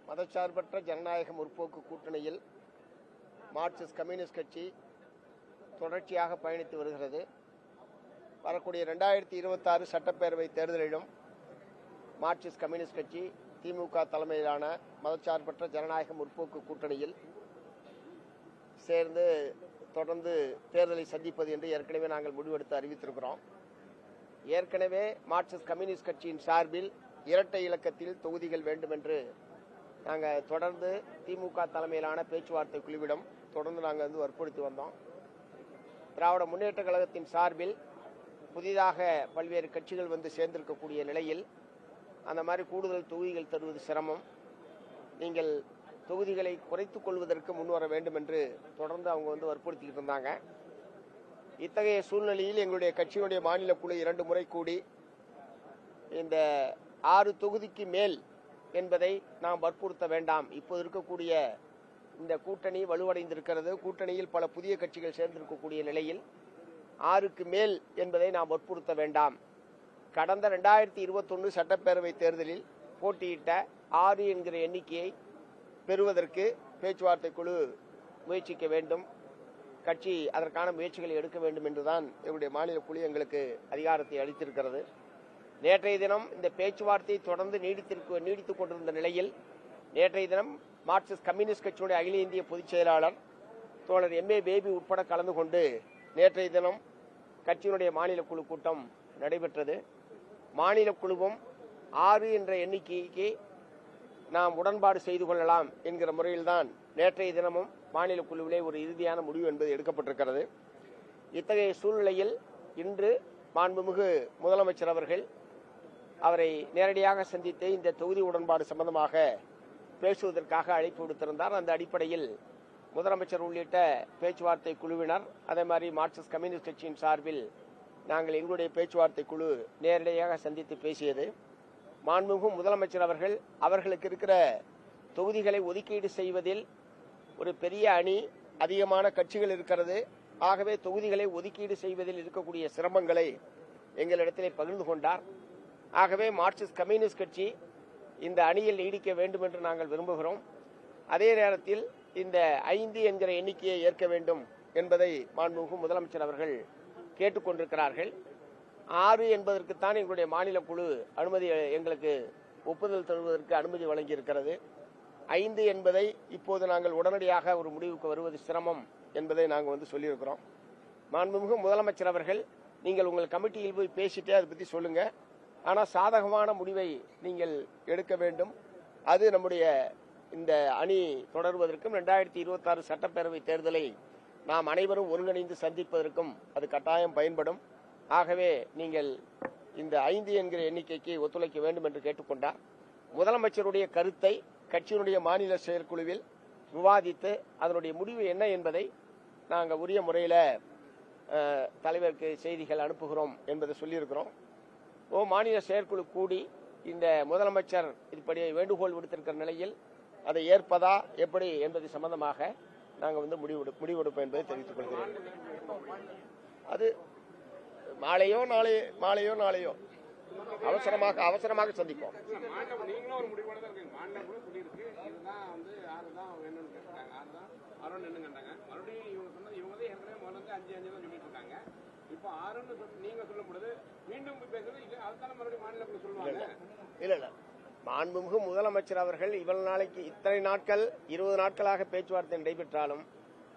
மதச்சார்பற்ற ஜனநாயக முற்போக்கு கூட்டணியில் மார்க்சிஸ்ட் கம்யூனிஸ்ட் கட்சி தொடர்ச்சியாக பயணித்து வருகிறது. வரக்கூடிய 2026 சட்டப்பேரவை தேர்தலிலும் மார்க்சிஸ்ட் கம்யூனிஸ்ட் கட்சி திமுக தலைமையிலான மதச்சார்பற்ற ஜனநாயக முற்போக்கு கூட்டணியில் சேர்ந்து தொடர்ந்து தேர்தலை சந்திப்பது என்று ஏற்கனவே நாங்கள் முடிவெடுத்து அறிவித்திருக்கிறோம். ஏற்கனவே மார்க்சிஸ்ட் கம்யூனிஸ்ட் கட்சியின் சார்பில் இரட்டை இலக்கத்தில் தொகுதிகள் வேண்டும் என்று நாங்கள் தொடர்ந்து திமுக தலைமையிலான பேச்சுவார்த்தை குழுவிடம் தொடர்ந்து நாங்கள் வற்புறுத்தி வந்தோம். திராவிட முன்னேற்ற கழகத்தின் சார்பில் புதிதாக பல்வேறு கட்சிகள் சேர்ந்திருக்கக்கூடிய நிலையில் அந்த மாதிரி கூடுதல் தொகுதிகள் தருவது சிரமம், நீங்கள் தொகுதிகளை குறைத்துக் கொள்வதற்கு முன்வர வேண்டும் என்று தொடர்ந்து அவங்க வற்புறுத்திக்கிட்டு இருந்தாங்க. இத்தகைய சூழ்நிலையில் எங்களுடைய கட்சியினுடைய மாநில குழு 2 முறை கூடி இந்த 6 தொகுதிக்கு மேல் என்பதை நாம் வற்புறுத்த வேண்டாம். இப்போது இருக்கக்கூடிய இந்த கூட்டணி வலுவடைந்திருக்கிறது. கூட்டணியில் பல புதிய கட்சிகள் சேர்ந்திருக்கக்கூடிய நிலையில் 6க்கு மேல் என்பதை நாம் வற்புறுத்த வேண்டாம். கடந்த 2021 சட்டப்பேரவை தேர்தலில் போட்டியிட்ட 6 என்கிற எண்ணிக்கையை பெறுவதற்கு பேச்சுவார்த்தை குழு முயற்சிக்க வேண்டும். கட்சி அதற்கான முயற்சிகளை எடுக்க வேண்டும் என்றுதான் எங்களுடைய மாநில குழு எங்களுக்கு அதிகாரத்தை அளித்திருக்கிறது. நேற்றைய தினம் இந்த பேச்சுவார்த்தை தொடர்ந்து நீடித்துக் கொண்டிருந்த நிலையில் நேற்றைய தினம் மார்க்சிஸ்ட் கம்யூனிஸ்ட் கட்சியுடைய அகில இந்திய பொதுச் செயலாளர் தோழர் MA பேபி உட்பட கலந்து கொண்டு நேற்றைய தினம் கட்சியினுடைய மாநில குழு கூட்டம் நடைபெற்றது. மாநில குழுவும் 6 என்ற எண்ணிக்கைக்கு நாம் உடன்பாடு செய்து கொள்ளலாம் என்கிற முறையில்தான் நேற்றைய தினமும் மாநில குழுவிலே ஒரு இறுதியான முடிவு என்பது எடுக்கப்பட்டிருக்கிறது. இத்தகைய சூழ்நிலையில் இன்று மாண்புமிகு முதலமைச்சர் அவர்கள் அவரை நேரடியாக சந்தித்து இந்த தொகுதி உடன்பாடு சம்பந்தமாக பேசுவதற்காக அழைப்பு விடுத்திருந்தார். அந்த அடிப்படையில் முதலமைச்சர் உள்ளிட்ட பேச்சுவார்த்தை குழுவினர், அதே மாதிரி மார்க்சிஸ்ட் கம்யூனிஸ்ட் கட்சியின் சார்பில் நாங்கள் எங்களுடைய பேச்சுவார்த்தை குழு நேரடியாக சந்தித்து பேசியது. மாண்புமிகு முதலமைச்சர் அவர்கள் அவர்களுக்கு இருக்கிற தொகுதிகளை ஒதுக்கீடு செய்வதில் ஒரு பெரிய அணி, அதிகமான கட்சிகள் இருக்கிறது. ஆகவே தொகுதிகளை ஒதுக்கீடு செய்வதில் இருக்கக்கூடிய சிரமங்களை எங்களிடத்திலே பகிர்ந்து கொண்டார். ஆகவே மார்க்சிஸ்ட் கம்யூனிஸ்ட் கட்சி இந்த அணியில் நீடிக்க வேண்டும் என்று நாங்கள் விரும்புகிறோம். அதே நேரத்தில் இந்த 5 என்கிற எண்ணிக்கையை ஏற்க வேண்டும் என்பதை மாண்புமிகு முதலமைச்சர் அவர்கள் கேட்டுக்கொண்டிருக்கிறார்கள். 6 என்பதற்குத்தான் எங்களுடைய மாநில குழு எங்களுக்கு ஒப்புதல் தருவதற்கு அனுமதி வழங்கியிருக்கிறது. 5 என்பதை இப்போது நாங்கள் உடனடியாக ஒரு முடிவுக்கு வருவது சிரமம் என்பதை நாங்கள் சொல்லியிருக்கிறோம். மாண்புமிகு முதலமைச்சர் அவர்கள், நீங்கள் உங்கள் கமிட்டியில் போய் பேசிட்டே அதை பற்றி சொல்லுங்க, ஆனால் சாதகமான முடிவை நீங்கள் எடுக்க வேண்டும். அது நம்முடைய இந்த அணி தொடர்வதற்கும் 2026 சட்டப்பேரவை தேர்தலை நாம் அனைவரும் ஒருங்கிணைந்து சந்திப்பதற்கும் அது கட்டாயம் பயன்படும். ஆகவே நீங்கள் இந்த 5 என்கிற எண்ணிக்கைக்கு ஒத்துழைக்க வேண்டும் என்று கேட்டுக்கொண்டார். முதலமைச்சருடைய கருத்தை கட்சியினுடைய மாநில செயற்குழுவில் விவாதித்து அதனுடைய முடிவு என்ன என்பதை நாங்கள் உரிய முறையில் தலைவருக்கு செய்திகள் அனுப்புகிறோம் என்பதை சொல்லியிருக்கிறோம். மாநில செயற்குழு கூடி இந்த முதலமைச்சர் இப்படி வேண்டுகோள் விடுத்திருக்கிற நிலையில் அதை ஏற்பதா எப்படி என்பது சம்பந்தமாக நாங்கள் முடிவெடுப்போம் என்பதை தெரிவித்துக் கொள்கிறேன். அது மாலையோ நாளையோ அவசரமாக சந்திப்போம். இல்ல மாண்புமிகு முதலமைச்சர் அவர்கள் இத்தனை நாட்கள் 20 நாட்களாக பேச்சுவார்த்தை நடைபெற்றாலும்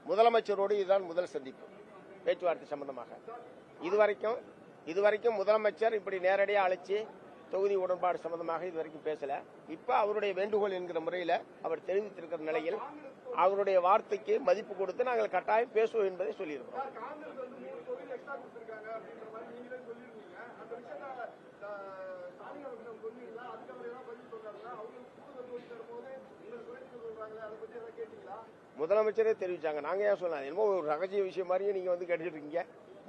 முதலமைச்சரோடு இதுதான் முதல் சந்திப்பு பேச்சுவார்த்தை சம்பந்தமாக. இதுவரைக்கும் முதலமைச்சர் இப்படி நேரடியாக அழைச்சி தொகுதி உடன்பாடு சம்பந்தமாக இதுவரைக்கும் பேசல. இப்ப அவருடைய வேண்டுகோள் என்கிற முறையில் அவர் தெரிவித்திருக்கிற நிலையில் அவருடைய வார்த்தைக்கு மதிப்பு கொடுத்து நாங்கள் கட்டாயம் பேசுவோம் என்பதை சொல்லியிருக்கிறோம். முதலமைச்சரே தெரிவிச்சாங்க, நாங்க ஏன் சொல்லலாம்? என்னமோ ஒரு ரகசிய விஷயம் மாதிரியே நீங்க கேட்டுட்டு இருக்கீங்க.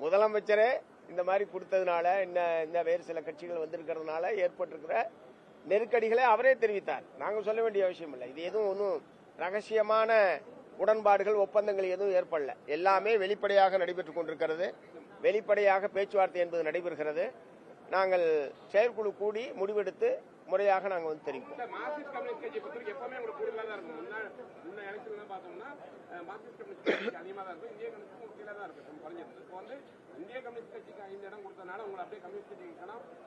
முதலமைச்சரே இந்த மாதிரி கொடுத்ததுனால இந்த வேறு சில கட்சிகள் வந்திருக்கிறதுனால ஏற்பட்டிருக்கிற நெருக்கடிகளை அவரே தெரிவித்தார். நாங்கள் சொல்ல வேண்டிய அவசியம் இல்லை. இது எதுவும் ஒன்றும் ரகசியமான உடன்பாடுகள் ஒப்பந்தங்கள் எதுவும் ஏற்படல. எல்லாமே வெளிப்படையாக நடைபெற்றுக் கொண்டிருக்கிறது. வெளிப்படையாக பேச்சுவார்த்தை என்பது நடைபெறுகிறது. நாங்கள் செயற்குழு கூடி முடிவெடுத்து முறையாக நாங்கள் வந்து தெரிவிப்போம். மார்க்சிஸ்ட் கம்யூனிஸ்ட் கட்சியை பொறுத்தவரைக்கும் எப்பவுமே உங்களுக்கு கூடுதலா தான் இருக்கும். முன்ன எலெக்ஷன்ல பார்த்தோம்னா மார்க்சிஸ்ட் கம்யூனிஸ்ட் கட்சிக்கு அதிகமாக தான் இருக்கும், இந்திய கம்யூனிஸ்ட் கீழே தான் இருக்கும் குறைஞ்சது. இப்போ வந்து இந்திய கம்யூனிஸ்ட் கட்சிக்கு 5 இடம் கொடுத்தனால உங்களை அப்படியே கம்யூனிஸ்ட் கட்சிக்கு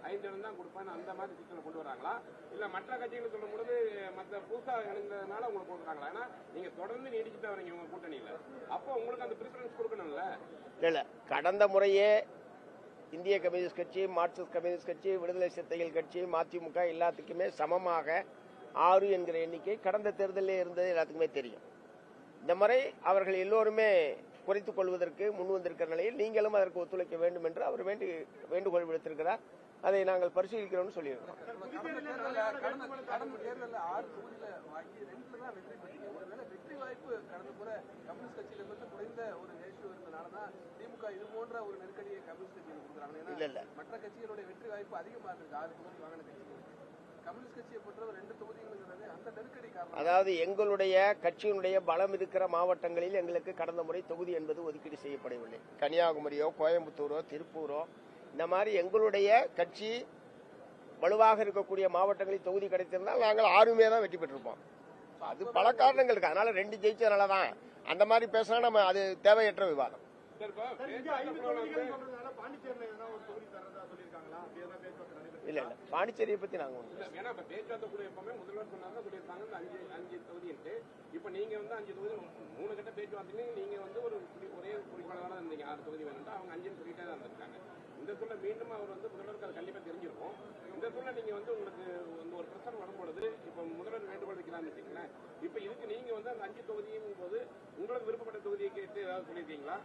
5 இடம் தான் கொடுப்பேன்னு அந்த மாதிரி சிஸ்டம் கொண்டு வராங்களா, இல்ல மற்ற கட்சிகள் சொல்லும் பொழுது மற்ற புதுசா இணைந்ததுனால உங்களுக்கு கொடுக்குறாங்களா? ஏன்னா நீங்க தொடர்ந்து நீடிச்சுட்டு வரீங்க உங்க கூட்டணியில, அப்போ உங்களுக்கு அந்த ப்ரிஃபரன்ஸ் கொடுக்கணும்ல. இல்ல, கடந்த முறையே இந்திய கம்யூனிஸ்ட் கட்சி, மார்க்சிஸ்ட் கம்யூனிஸ்ட் கட்சி, விடுதலை சிறுத்தைகள் கட்சி, மதிமுக எல்லாத்துக்குமே சமமாக 6 என்கிற எண்ணிக்கை கடந்த தேர்தலில் இருந்தது எல்லாத்துக்குமே தெரியும். இந்த முறை அவர்கள் எல்லோருமே குறைத்துக் கொள்வதற்கு முன் வந்திருக்கிற நிலையில் நீங்களும் அதற்கு ஒத்துழைக்க வேண்டும் என்று அவர் வேண்டுகோள் விடுத்திருக்கிறார். அதை நாங்கள் பரிசீலிக்கிறோம் சொல்லியிருக்கிறோம். இல்ல மற்ற கட்சிகளுடைய வெற்றி வாய்ப்பு அதிகமாக இருக்கு. 6 தொகுதி வாங்கின கட்சிகள் கம்யூனிஸ்ட் கட்சியை பொறுத்தவரை 2 தொகுதிங்கிறது அந்த நெருக்கடி காரணம். அதாவது எங்களுடைய கட்சியினுடைய பலம் இருக்கிற மாவட்டங்களில் எங்களுக்கு கடந்த முறை தொகுதி என்பது ஒதுக்கீடு செய்யப்படவில்லை. கன்னியாகுமரியோ, கோயம்புத்தூரோ, திருப்பூரோ இந்த மாதிரி எங்களுடைய கட்சி வலுவாக இருக்கக்கூடிய மாவட்டங்களில் தொகுதி கிடைத்திருந்தால் நாங்கள் 6மே தான் வெற்றி பெற்றிருப்போம். அது பல காரணங்கள் இருக்கு. அதனால 2 ஜெயிச்சதுனாலதான் அந்த மாதிரி பேசினா நம்ம அது தேவையற்ற விவாதம். இல்ல இல்ல, பாண்டிச்சேரியை பத்தி நாங்க பேச்சுவார்த்தை கூட எப்பவுமே முதல்வர் சொன்னாங்க சொல்லியிருக்காங்க 5 தொகுதி. இப்ப நீங்க வந்து 5 தொகுதி 3 கட்ட பேச்சுவார்த்தையில நீங்க வந்து ஒரே குறிக்கோளோட இருந்தீங்க 6 தொகுதி வேணும், அவங்க 5 சொல்லிட்டே தான் இருந்திருக்காங்க. இந்த சூழ்நிலை மீண்டும் அவர் வந்து முதல்வருக்கு அது கண்டிப்பா தெரிஞ்சிருக்கும். இந்த சூழ்நிலை நீங்க வந்து உங்களுக்கு ஒரு பிரச்சனை வரும்பொழுது இப்ப முதல்வர் வேண்டுகோள் வைக்கலாம்னு வச்சுக்கீங்களேன். இப்ப இதுக்கு நீங்க வந்து அந்த 5 தொகுதியும் போது உங்களுக்கு விருப்பப்பட்ட தொகுதியை கேட்டு ஏதாவது சொல்லியிருக்கீங்களா?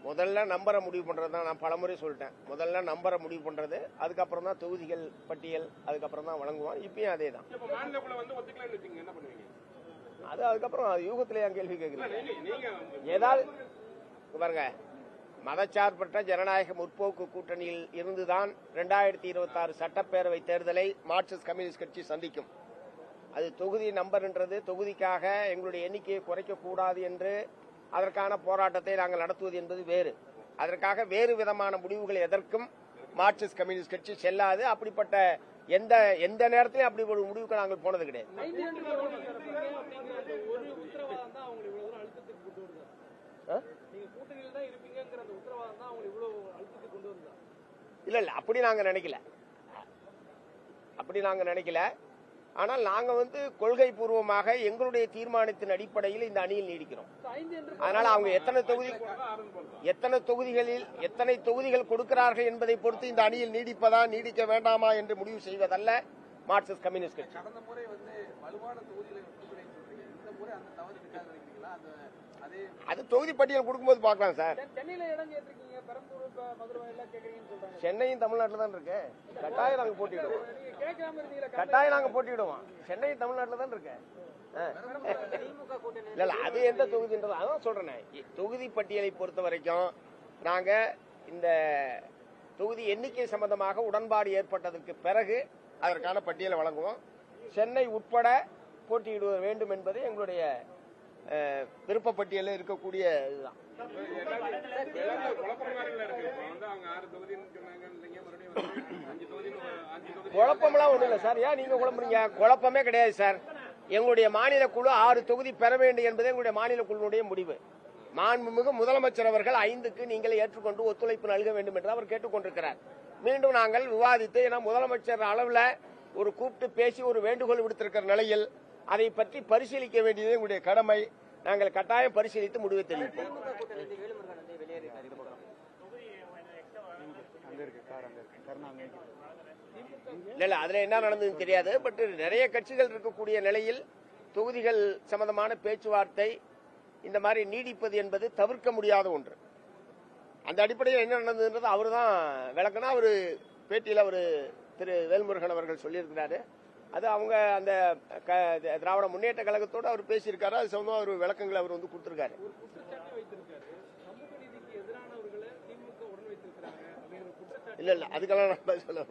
முதல்ல நம்பரை முடிவு பண்றது தான். நான் பலமுறை சொல்லிட்டேன், முதல்ல நம்பரை முடிவு பண்றது, அதுக்கப்புறம் தான் தொகுதிகள் பட்டியல், அதுக்கப்புறம் தான் வழங்குவோம். இப்பயும் அதே தான். மாநிலக்குள்ள வந்து ஒத்துக்கலாம்னு வச்சுக்கீங்க, என்ன பண்ணுவீங்க? அது அதுக்கப்புறம் யூகத்திலேயே கேள்வி கேட்குறீங்க. ஏதாவது பாருங்க, மதச்சார்பற்ற ஜனநாயக முற்போக்கு கூட்டணியில் இருந்துதான் 2026 சட்டப்பேரவை தேர்தலை மார்க்சிஸ்ட் கம்யூனிஸ்ட் கட்சி சந்திக்கும். அது தொகுதி நம்பர்ன்றது தொகுதிக்காக எங்களுடைய எண்ணிக்கையை குறைக்க கூடாது என்று அதற்கான போராட்டத்தை நாங்கள் நடத்துவது என்பது வேறு. அதற்காக வேறு விதமான முடிவுகள் எதற்கும் மார்க்சிஸ்ட் கம்யூனிஸ்ட் கட்சி செல்லாது. அப்படிப்பட்ட எந்த நேரத்திலும் அப்படி ஒரு முடிவுக்கு நாங்கள் போனது கிடையாது. இல்ல இல்ல, அப்படி நாங்க நினைக்கல. ஆனால் நாங்க வந்து கொள்கை பூர்வமாக எங்களுடைய தீர்மானத்தின் அடிப்படையில் இந்த அணியில் நீடிக்கிறோம். அதனால அவங்க எத்தனை தொகுதிகள் கொடுக்கிறார்கள் என்பதை பொறுத்து இந்த அணியில் நீடிப்பதா நீடிக்க வேண்டாமா என்று முடிவு செய்வதல்ல மார்க்சிஸ்ட் கம்யூனிஸ்ட் கட்சி. கடந்த முறை வந்து வலுவான தொகுதிகளை இந்த முறை அந்த தவறு இருக்காது நினைக்கிறீங்களா? அது தொகுதி பட்டியல் கொடுக்கும்போது பார்க்கலாம் சார். சென்னையும் தமிழ்நாட்டில் தான் இருக்கு. கட்டாயம் நாங்க போட்டியிடுவோம். சென்னையும் தமிழ்நாட்டில் தான் இருக்கு. இல்ல அது எந்த தொகுதின்றது அதான் சொல்றேன். தொகுதி பட்டியலை பொறுத்த வரைக்கும் நாங்க இந்த தொகுதி எண்ணிக்கை சம்பந்தமாக உடன்பாடு ஏற்பட்டதற்கு பிறகு அதற்கான பட்டியலை வழங்குவோம். சென்னை உட்பட போட்டியிட வேண்டும் என்பது எங்களுடைய விருப்ப பட்டியலில் இருக்கக்கூடிய இதுதான். குழப்பம்லாம் ஒண்ணும் இல்லை சார். ஏன் நீங்க குழம்புறீங்க? குழப்பமே கிடையாது சார். எங்களுடைய மாநில குழு 6 தொகுதி பெற வேண்டும் என்பது எங்களுடைய மாநில குழுவுடைய முடிவு. மாண்புமிகு முதலமைச்சர் அவர்கள் 5க்கு நீங்கள் ஏற்றுக்கொண்டு ஒத்துழைப்பு நல்க வேண்டும் என்று அவர் கேட்டுக்கொண்டிருக்கிறார். மீண்டும் நாங்கள் விவாதித்து, ஏன்னா முதலமைச்சர் அளவில் ஒரு கூப்பிட்டு பேசி ஒரு வேண்டுகோள் விடுத்திருக்கிற நிலையில் அதை பற்றி பரிசீலிக்க வேண்டியது எங்களுடைய கடமை. நாங்கள் கட்டாயம் பரிசீலித்து முடிவை தெரிவிப்போம். இல்ல அதுல என்ன நடந்ததுன்னு தெரியாது. பட் நிறைய கட்சிகள் இருக்கக்கூடிய நிலையில் தொகுதிகள் சம்பந்தமான பேச்சுவார்த்தை இந்த மாதிரி நீடிப்பது என்பது தவிர்க்க முடியாத ஒன்று. அந்த அடிப்படையில் என்ன நடந்ததுன்றது அவரு தான் விளக்கணும். அவரு பேட்டியில் அவரு திரு வேல்முருகன் அவர்கள் சொல்லியிருக்கிறாரு. அது அவங்க அந்த திராவிட முன்னேற்ற கழகத்தோடு அவர் பேசியிருக்காரு. அது சம்பந்தமா அவர் விளக்கங்களை அவர் வந்து கொடுத்திருக்காரு. இல்ல அதுக்கெல்லாம் நான் சொல்ல